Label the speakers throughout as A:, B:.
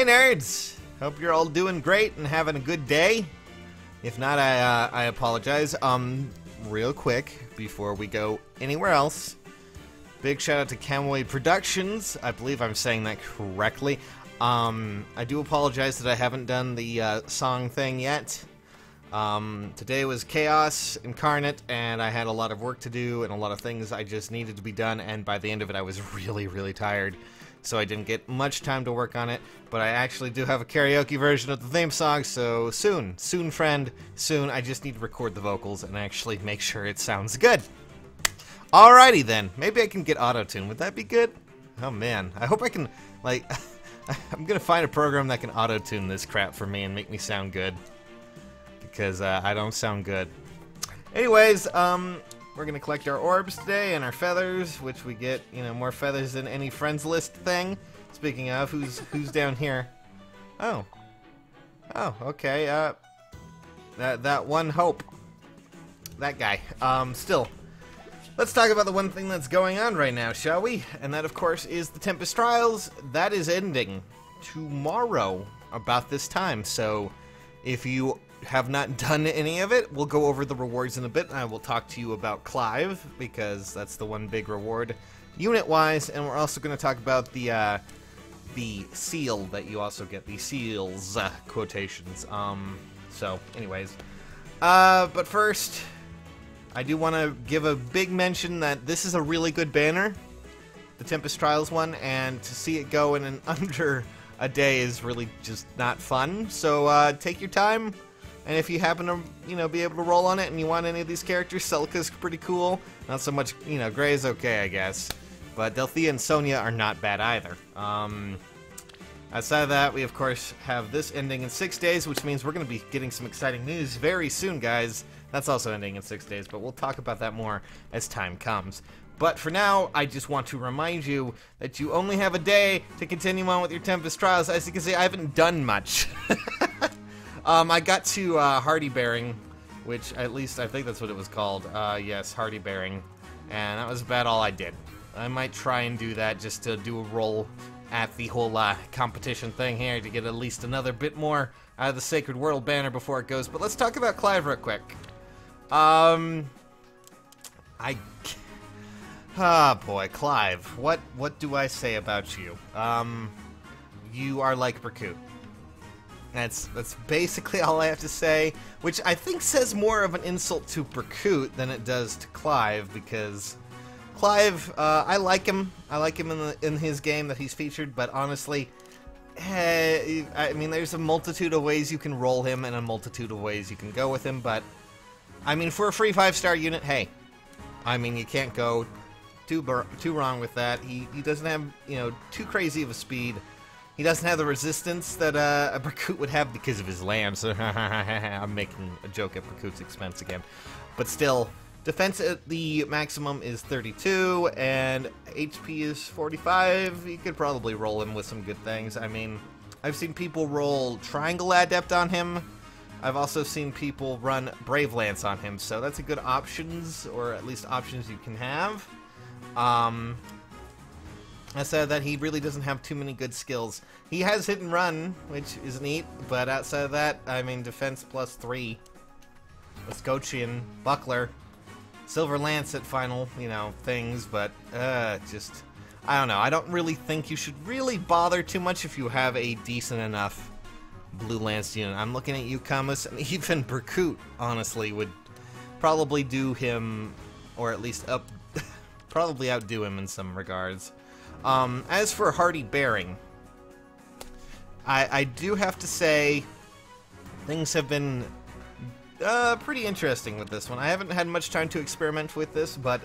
A: nerds! Hope you're all doing great and having a good day. If not, I apologize. Real quick, before we go anywhere else, big shout out to Camway Productions. I believe I'm saying that correctly. I do apologize that I haven't done the song thing yet. Today was Chaos Incarnate, and I had a lot of work to do and a lot of things I just needed to be done, and by the end of it I was really, really tired. So I didn't get much time to work on it, but I actually do have a karaoke version of the theme song, so soon, friend, soon. I just need to record the vocals and actually make sure it sounds good. Alrighty then, maybe I can get auto-tune. Would that be good? Oh man, I hope I can, like, I'm gonna find a program that can auto-tune this crap for me and make me sound good. Because I don't sound good. Anyways, we're gonna collect our orbs today and our feathers, which we get, you know, more feathers than any friends list thing. Speaking of, who's down here? Oh, okay. That one hope, that guy. Still, let's talk about the one thing that's going on right now, shall we? And that, of course, is the Tempest Trials. That is ending tomorrow about this time. So, if you have not done any of it, we'll go over the rewards in a bit, and I will talk to you about Clive, because that's the one big reward unit-wise, and we're also going to talk about the seal that you also get, the seals, quotations. So, anyways. But first, I do want to give a big mention that this is a really good banner, the Tempest Trials one, and to see it go in under a day is really just not fun, so take your time. And if you happen to, you know, be able to roll on it and you want any of these characters, Celica's pretty cool. Not so much, you know, Grey is okay, I guess. But Delthea and Sonia are not bad either. Outside of that, we of course have this ending in 6 days, which means we're going to be getting some exciting news very soon, guys. That's also ending in 6 days, but we'll talk about that more as time comes. But for now, I just want to remind you that you only have a day to continue on with your Tempest Trials. As you can see, I haven't done much. I got to Hardy Bearing, which at least I think that's what it was called. Yes, Hardy Bearing. And that was about all I did. I might try and do that just to do a roll at the whole competition thing here to get at least another bit more out of the Sacred World banner before it goes. But let's talk about Clive real quick. Ah, boy, Clive. What do I say about you? You are like Berkut. That's basically all I have to say, which I think says more of an insult to Berkut than it does to Clive, because Clive, I like him. I like him in his game that he's featured, but honestly, I mean, there's a multitude of ways you can roll him and a multitude of ways you can go with him, but I mean, for a free 5-star unit, hey, I mean, you can't go too wrong with that. He doesn't have, you know, too crazy of a speed. He doesn't have the resistance that a Berkut would have because of his lambs. I'm making a joke at Berkut's expense again. But still, defense at the maximum is 32, and HP is 45. You could probably roll him with some good things. I mean, I've seen people roll Triangle Adept on him. I've also seen people run Brave Lance on him, so that's a good options, or at least options you can have. I said that he really doesn't have too many good skills. He has hit and run, which is neat, but outside of that, I mean, defense +3. Scotian, Buckler, Silver Lance at final, you know, things, but, just, I don't know. I don't really think you should really bother too much if you have a decent enough Blue Lance unit. I'm looking at you, Camus, and even Berkut, honestly, would probably do him, or at least probably outdo him in some regards. As for Hardy Bearing, I do have to say things have been pretty interesting with this one. I haven't had much time to experiment with this, but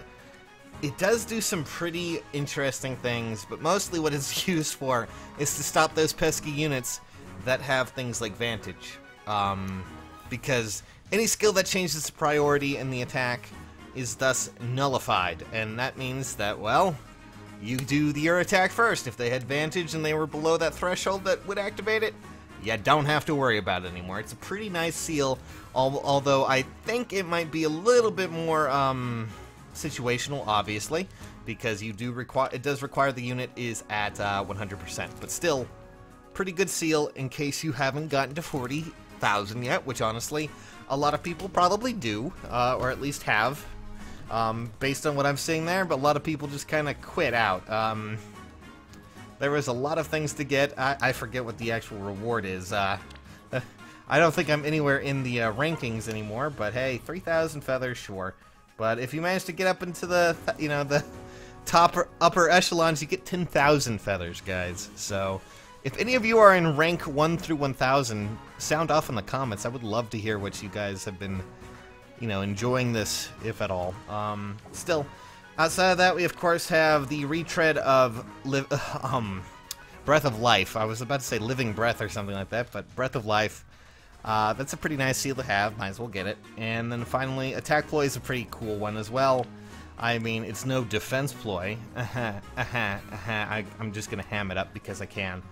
A: it does do some pretty interesting things, but mostly what it's used for is to stop those pesky units that have things like Vantage. Because any skill that changes the priority in the attack is thus nullified, and that means that, well, you do your attack first. If they had Vantage and they were below that threshold that would activate it, you don't have to worry about it anymore. It's a pretty nice seal, although I think it might be a little bit more situational, obviously, because you do require, it does require the unit is at 100%, but still, pretty good seal in case you haven't gotten to 40,000 yet, which honestly, a lot of people probably do, or at least have, based on what I'm seeing there, but a lot of people just kind of quit out. There was a lot of things to get. I forget what the actual reward is. I don't think I'm anywhere in the rankings anymore, but hey, 3,000 feathers, sure. But if you manage to get up into the, the top or upper echelons, you get 10,000 feathers, guys. So, if any of you are in rank 1 through 1,000, sound off in the comments. I would love to hear what you guys have been, enjoying this, if at all. Still, outside of that, we of course have the retread of Breath of Life. I was about to say Living Breath or something like that, but Breath of Life. That's a pretty nice seal to have. Might as well get it. And then finally, Attack Ploy is a pretty cool one as well. I mean, it's no defense ploy. I'm just gonna ham it up because I can.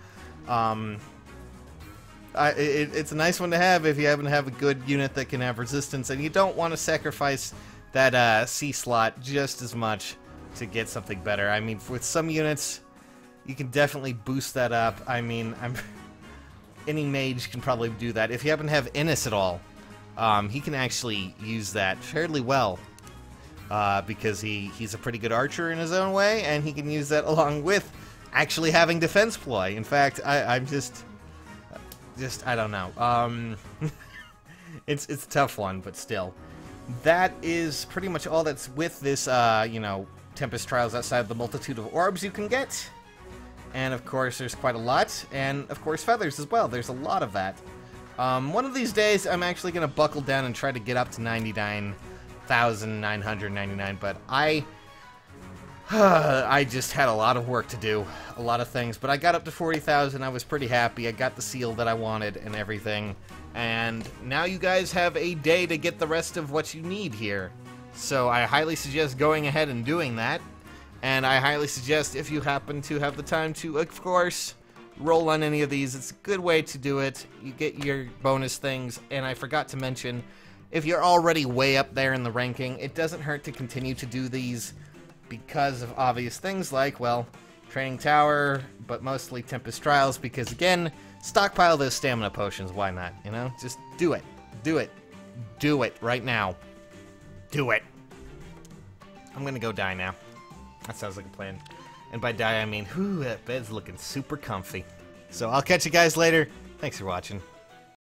A: It's a nice one to have if you happen to have a good unit that can have resistance, and you don't want to sacrifice that C slot just as much to get something better. I mean, with some units, you can definitely boost that up. I mean, any mage can probably do that. If you happen to have Innis at all, he can actually use that fairly well. Because he's a pretty good archer in his own way, and he can use that along with actually having defense ploy. In fact, I'm just I don't know. It's a tough one, but still. That is pretty much all that's with this, Tempest Trials outside of the multitude of orbs you can get. And of course, there's quite a lot. And of course, feathers as well. There's a lot of that. One of these days, I'm actually going to buckle down and try to get up to 99,999, but I just had a lot of work to do, a lot of things, but I got up to 40,000. I was pretty happy. I got the seal that I wanted and everything, and now you guys have a day to get the rest of what you need here. So I highly suggest going ahead and doing that, and I highly suggest if you happen to have the time to, of course, roll on any of these. It's a good way to do it. You get your bonus things, and I forgot to mention, if you're already way up there in the ranking, it doesn't hurt to continue to do these because of obvious things like, well, Training Tower, but mostly Tempest Trials, because again, stockpile those stamina potions, why not, Just do it. Do it. Do it right now. Do it. I'm gonna go die now. That sounds like a plan. And by die, I mean, whew, that bed's looking super comfy. So I'll catch you guys later. Thanks for watching.